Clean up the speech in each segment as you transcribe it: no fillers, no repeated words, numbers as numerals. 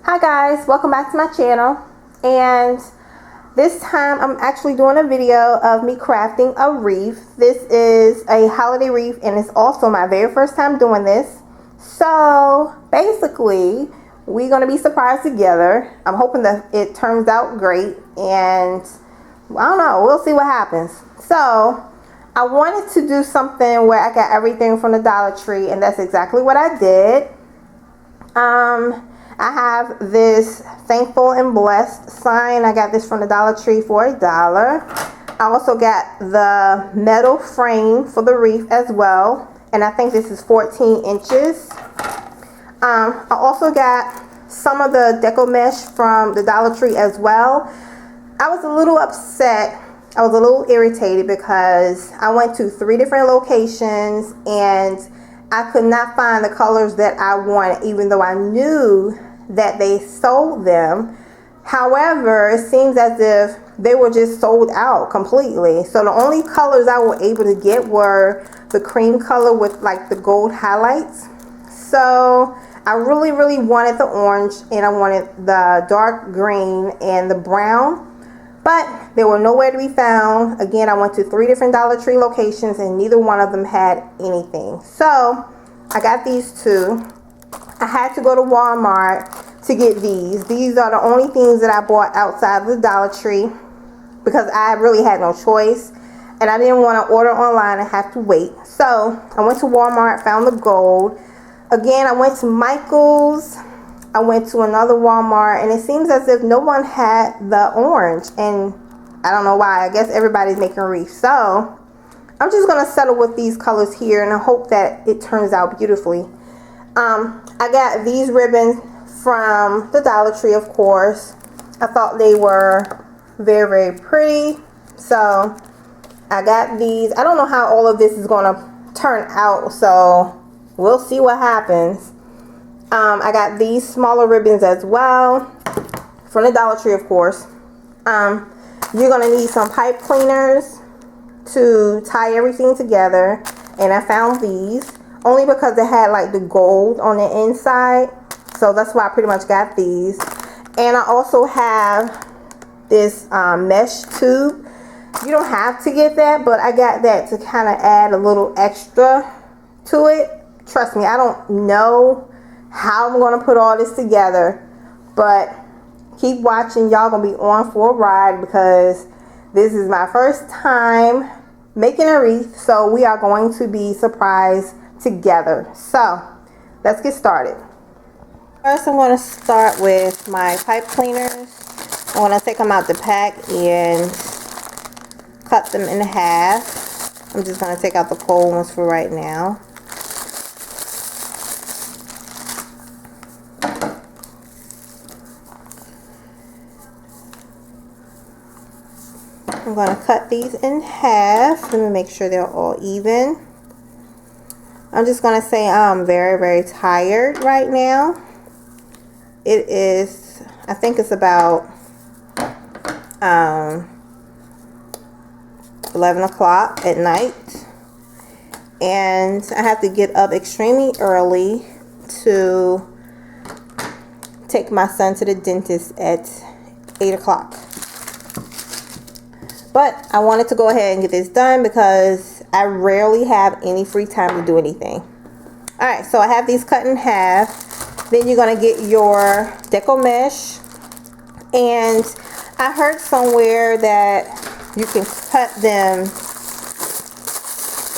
Hi guys, welcome back to my channel, and this time I'm actually doing a video of me crafting a wreath. This is a holiday wreath and it's also my very first time doing this. So basically we're going to be surprised together. I'm hoping that it turns out great, and I don't know, we'll see what happens. So I wanted to do something where I got everything from the Dollar Tree, and that's exactly what I did. I have this thankful and blessed sign. I got this from the Dollar Tree for $1. I also got the metal frame for the wreath as well, and I think this is 14 inches. I also got some of the deco mesh from the Dollar Tree as well. I was a little upset. I was a little irritated because I went to 3 different locations and I could not find the colors that I wanted, even though I knew that they sold them. However, it seems as if they were just sold out completely. So the only colors I was able to get were the cream color with like the gold highlights. So I really wanted the orange, and I wanted the dark green and the brown, but they were nowhere to be found. Again, I went to 3 different Dollar Tree locations and neither one of them had anything. So I got these 2. I had to go to Walmart to get these. These are the only things that I bought outside of the Dollar Tree because I really had no choice, and I didn't want to order online and have to wait. So I went to Walmart, found the gold. Again, I went to Michael's. I went to another Walmart, and it seems as if no one had the orange, and I don't know why. I guess everybody's making wreaths. So I'm just going to settle with these colors here, and I hope that it turns out beautifully. I got these ribbons from the Dollar Tree, of course. I thought they were very pretty, so I got these. I don't know how all of this is going to turn out, so we'll see what happens. I got these smaller ribbons as well from the Dollar Tree, of course. You're going to need some pipe cleaners to tie everything together, and I found these only because they had like the gold on the inside, so that's why I pretty much got these. And I also have this mesh tube. You don't have to get that, but I got that to kind of add a little extra to it. Trust me, I don't know how I'm going to put all this together, but keep watching. Y'all gonna be on for a ride because this is my first time making a wreath, so we are going to be surprised together. So let's get started. First, I'm going to start with my pipe cleaners. I want to take them out the pack and cut them in half. I'm just going to take out the cold ones for right now. I'm going to cut these in half. Let me make sure they're all even. I'm just going to say I'm very tired right now. It is, I think it's about 11 o'clock at night. And I have to get up extremely early to take my son to the dentist at 8 o'clock. But I wanted to go ahead and get this done because I rarely have any free time to do anything. Alright, so I have these cut in half. Then you're going to get your deco mesh. And I heard somewhere that you can cut them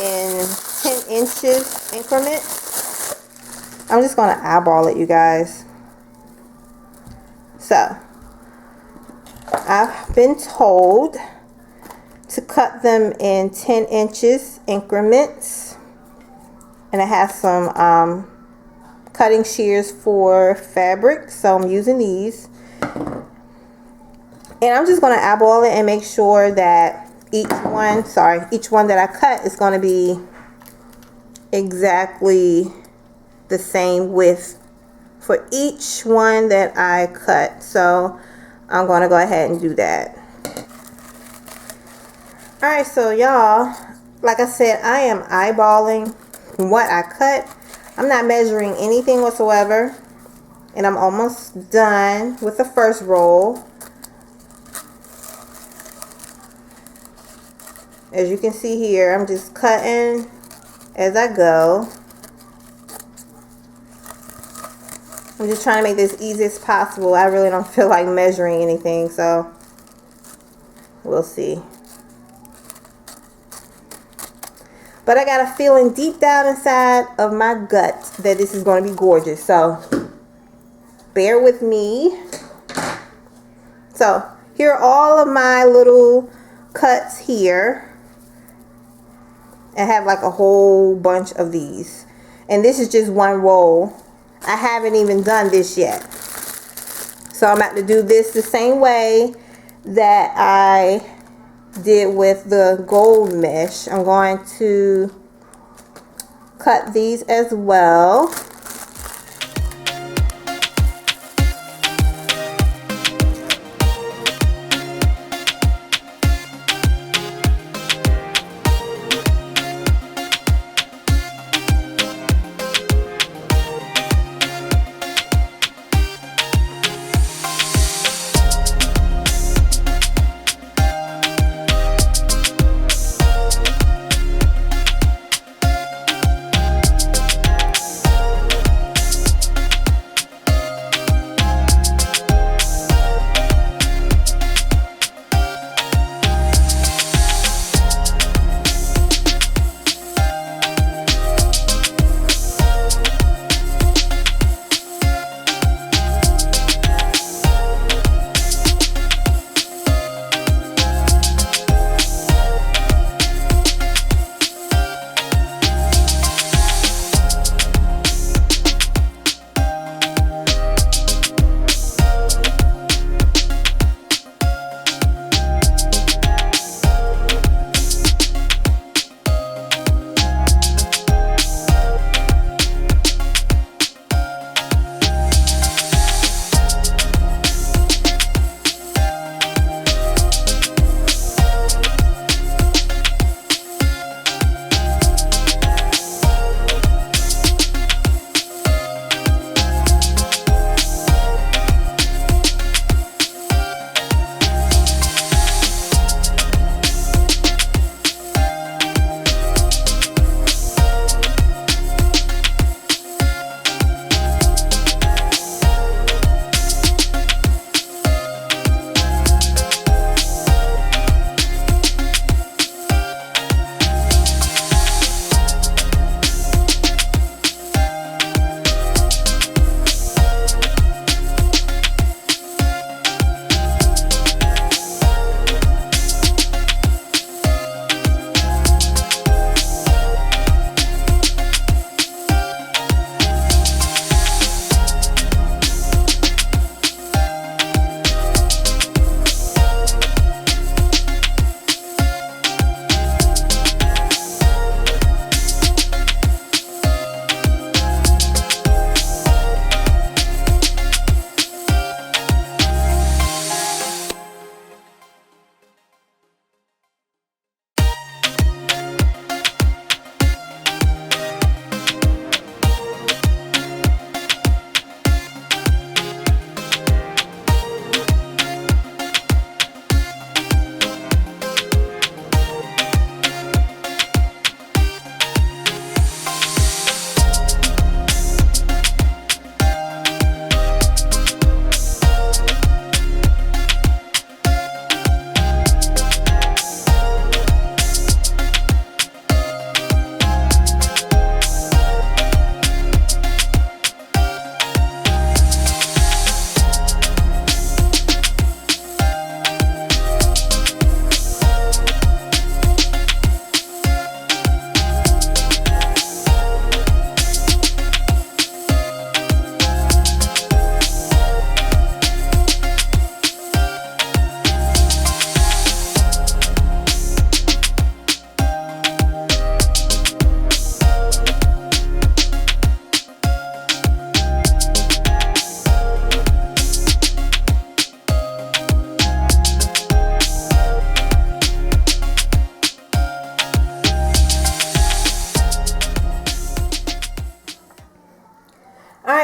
in 10 inches increments. I'm just going to eyeball it, you guys. So, I've been told to cut them in 10 inches increments, and I have some cutting shears for fabric, so I'm using these, and I'm just going to eyeball it and make sure that each one that I cut is going to be exactly the same width for each one that I cut. So I'm going to go ahead and do that. Alright, so y'all, like I said, I am eyeballing what I cut. I'm not measuring anything whatsoever. And I'm almost done with the first roll. As you can see here, I'm just cutting as I go. I'm just trying to make this easy as possible. I really don't feel like measuring anything, so we'll see. But I got a feeling deep down inside of my gut that this is going to be gorgeous. So bear with me. So here are all of my little cuts here. I have like a whole bunch of these. And this is just one roll. I haven't even done this yet. So I'm about to do this the same way that I did with the gold mesh. I'm going to cut these as well.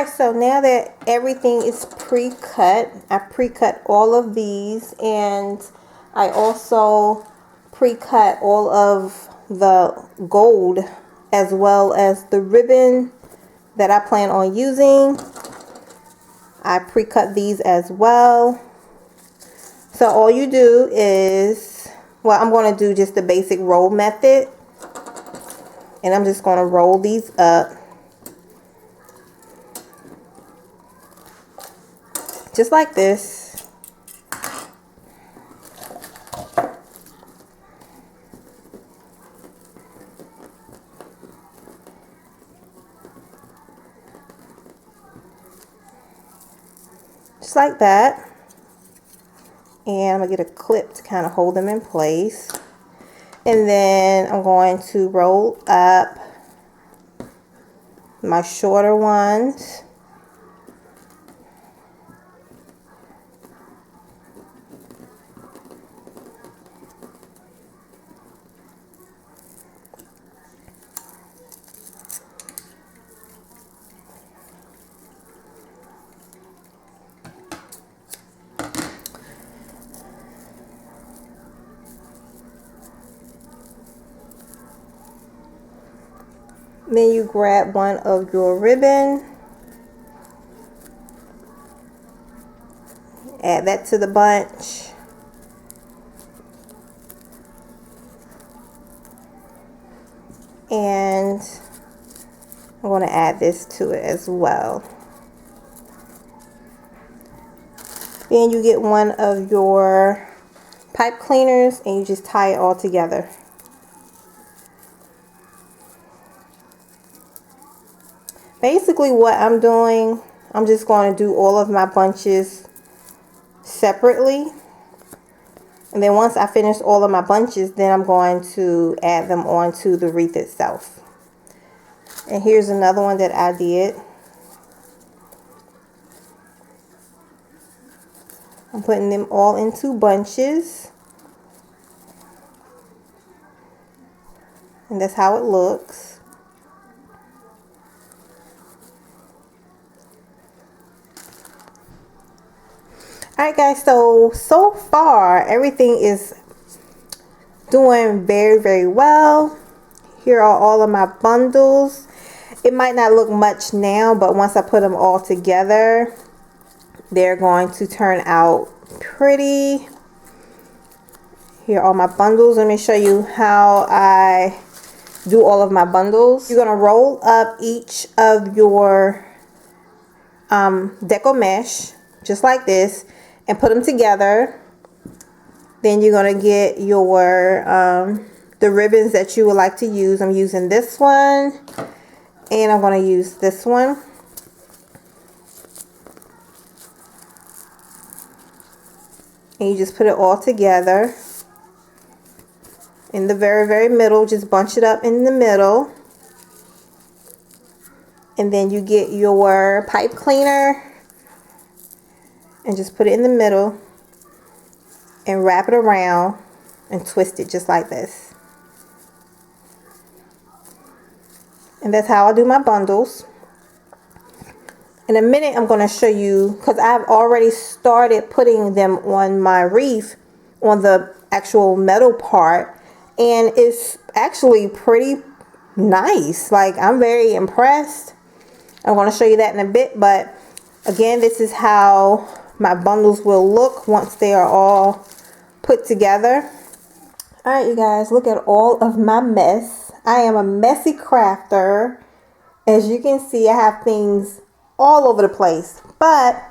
Alright, so now that everything is pre-cut, I pre-cut all of these, and I also pre-cut all of the gold as well as the ribbon that I plan on using. I pre-cut these as well. So all you do is, well, I'm going to do just the basic roll method, and I'm just going to roll these up just like this. Just like that. And I'm going to get a clip to kind of hold them in place. And then I'm going to roll up my shorter ones. Then you grab one of your ribbon, add that to the bunch, and I'm going to add this to it as well. Then you get one of your pipe cleaners and you just tie it all together. Basically what I'm doing, I'm just going to do all of my bunches separately. And then once I finish all of my bunches, then I'm going to add them onto the wreath itself. And here's another one that I did. I'm putting them all into bunches. And that's how it looks. Alright guys, so far everything is doing very, very well. Here are all of my bundles. It might not look much now, but once I put them all together, they're going to turn out pretty. Here are all my bundles. Let me show you how I do all of my bundles. You're going to roll up each of your deco mesh, just like this, and put them together. Then you're going to get your the ribbons that you would like to use. I'm using this one, and I'm going to use this one. And you just put it all together in the very, very middle. Just bunch it up in the middle. And then you get your pipe cleaner and just put it in the middle and wrap it around and twist it just like this. And that's how I do my bundles. In a minute I'm going to show you, because I've already started putting them on my wreath, on the actual metal part, and it's actually pretty nice. Like, I'm very impressed. I'm going to show you that in a bit, but again, this is how my bundles will look once they are all put together. Alright you guys, look at all of my mess. I am a messy crafter. As you can see, I have things all over the place, but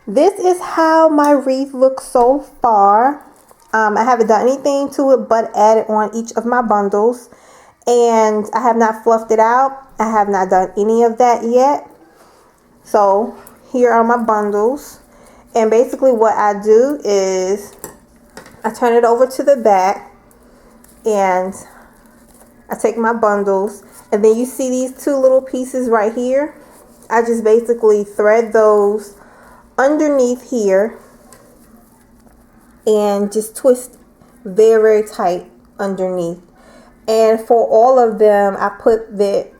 this is how my wreath looks so far. I haven't done anything to it but added on each of my bundles, and I have not fluffed it out. I have not done any of that yet. So here are my bundles, and basically what I do is I turn it over to the back and I take my bundles, and then you see these two little pieces right here. I just basically thread those underneath here and just twist very, very tight underneath. And for all of them, I put the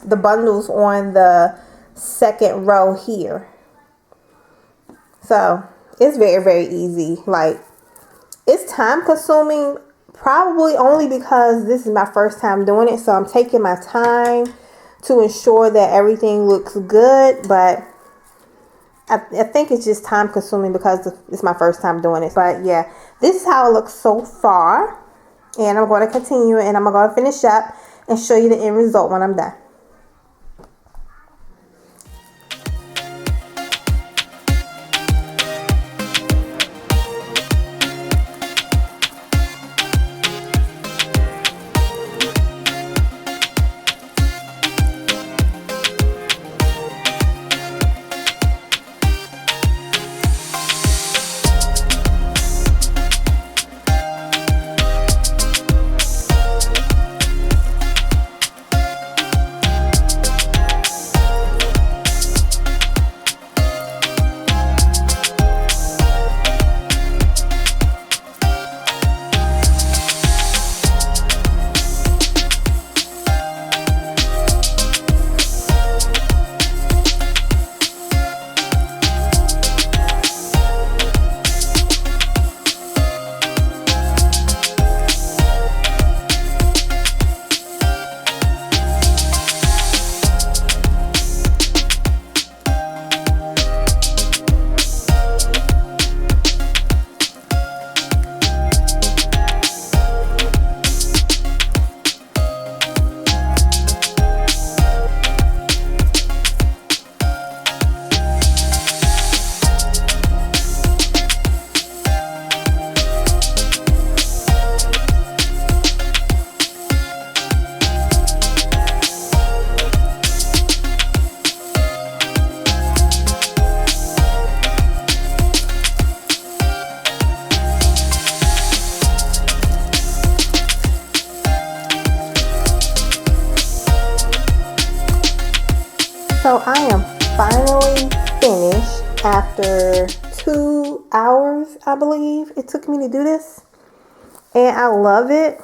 bundles on the second row here. So it's very, very easy. Like, it's time consuming, probably only because this is my first time doing it. So I'm taking my time to ensure that everything looks good. But I think it's just time consuming because it's my first time doing it. But yeah, this is how it looks so far. And I'm going to continue and I'm going to finish up and show you the end result when I'm done. So I am finally finished after 2 hours, I believe it took me to do this. And I love it.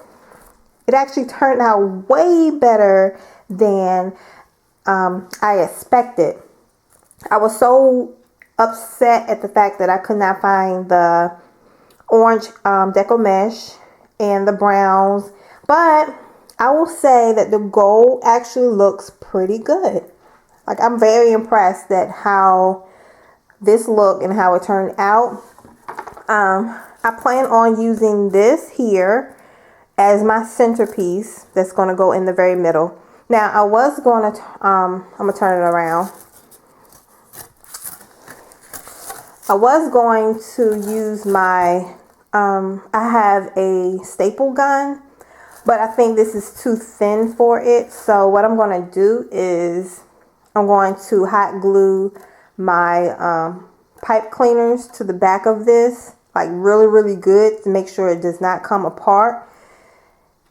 It actually turned out way better than I expected. I was so upset at the fact that I could not find the orange deco mesh and the browns. But I will say that the gold actually looks pretty good. Like, I'm very impressed at how this looked and how it turned out. I plan on using this here as my centerpiece that's going to go in the very middle. Now, I was going to, I'm going to turn it around. I was going to use my, I have a staple gun, but I think this is too thin for it. So what I'm going to do is I'm going to hot glue my pipe cleaners to the back of this, like really, really good, to make sure it does not come apart.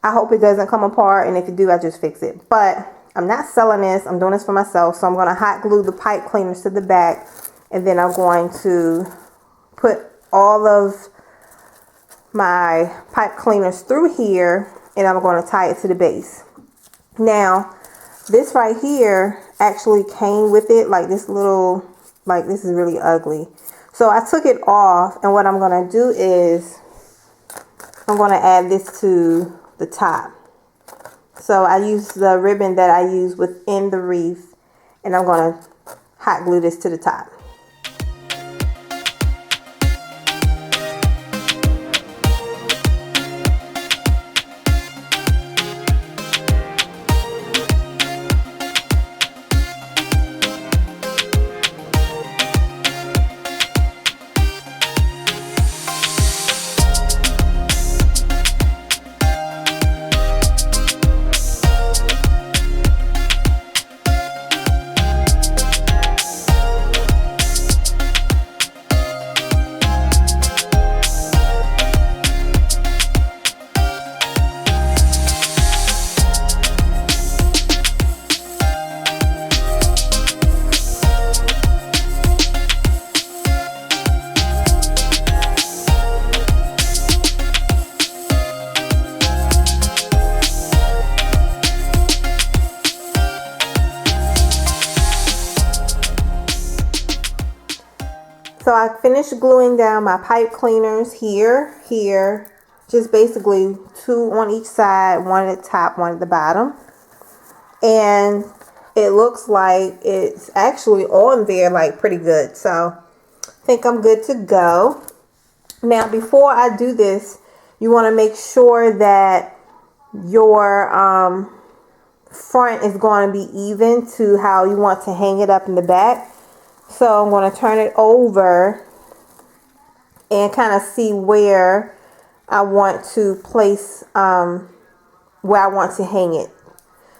I hope it doesn't come apart, and if it do, I just fix it. But I'm not selling this. I'm doing this for myself. So I'm going to hot glue the pipe cleaners to the back, and then I'm going to put all of my pipe cleaners through here, and I'm going to tie it to the base. Now, this right here actually came with it, like this little, like this is really ugly. So I took it off, and what I'm going to do is I'm going to add this to the top. So I use the ribbon that I use within the wreath, and I'm going to hot glue this to the top. So I finished gluing down my pipe cleaners here, just basically 2 on each side, 1 at the top, 1 at the bottom. And it looks like it's actually on there like pretty good. So I think I'm good to go. Now before I do this, you want to make sure that your front is going to be even to how you want to hang it up in the back. So I'm going to turn it over and kind of see where I want to place, where I want to hang it.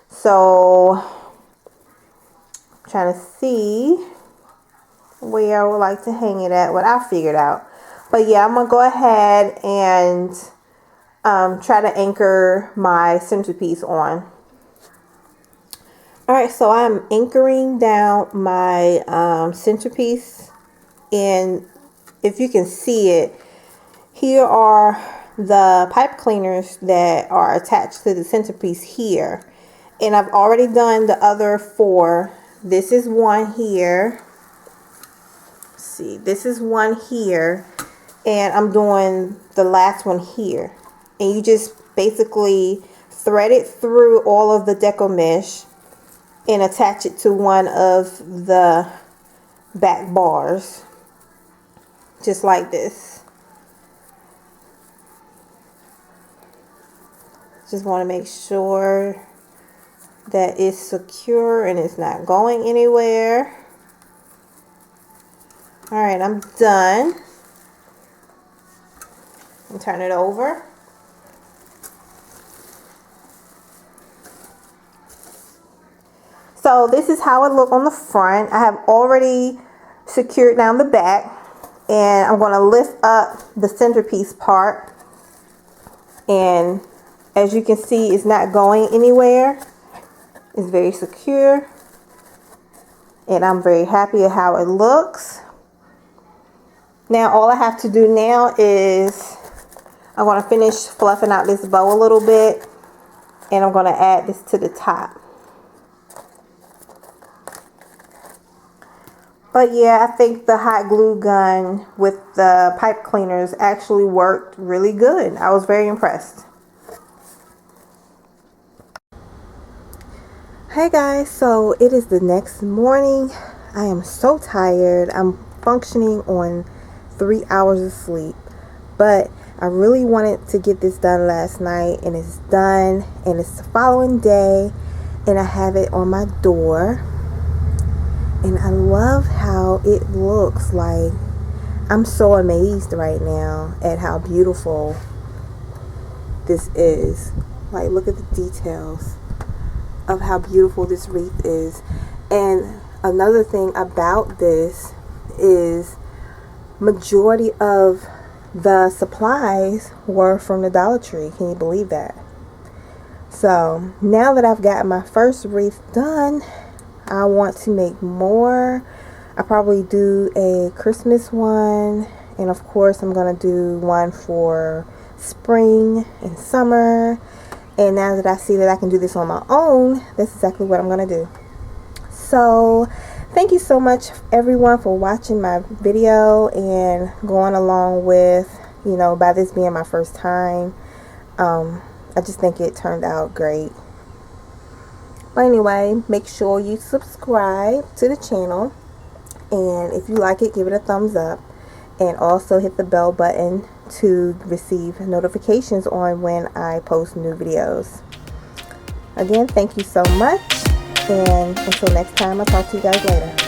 So I'm trying to see where I would like to hang it at, what I figured out. But yeah, I'm going to go ahead and try to anchor my centerpiece on. Alright, so I'm anchoring down my centerpiece, and if you can see it, here are the pipe cleaners that are attached to the centerpiece here. And I've already done the other 4. This is one here. Let's see, this is one here, and I'm doing the last one here. And you just basically thread it through all of the deco mesh and attach it to one of the back bars, just like this. Just want to make sure that it's secure and it's not going anywhere. Alright, I'm done. And turn it over. So this is how it looks on the front. I have already secured down the back, and I'm going to lift up the centerpiece part, and as you can see, it's not going anywhere. It's very secure, and I'm very happy at how it looks. Now all I have to do now is I'm going to finish fluffing out this bow a little bit, and I'm going to add this to the top. But yeah, I think the hot glue gun with the pipe cleaners actually worked really good. I was very impressed. Hey guys, so it is the next morning. I am so tired. I'm functioning on 3 hours of sleep. But I really wanted to get this done last night, and it's done. And it's the following day, and I have it on my door. And I love how it looks. Like, I'm so amazed right now at how beautiful this is. Like, look at the details of how beautiful this wreath is. And another thing about this is majority of the supplies were from the Dollar Tree. Can you believe that? So now that I've got my first wreath done, I want to make more. I probably do a Christmas one, and of course I'm gonna do one for spring and summer. And now that I see that I can do this on my own, that's exactly what I'm gonna do. So thank you so much everyone for watching my video and going along with, you know, by this being my first time. I just think it turned out great. But anyway, make sure you subscribe to the channel, and if you like it, give it a thumbs up, and also hit the bell button to receive notifications on when I post new videos. Again, thank you so much, and until next time, I'll talk to you guys later.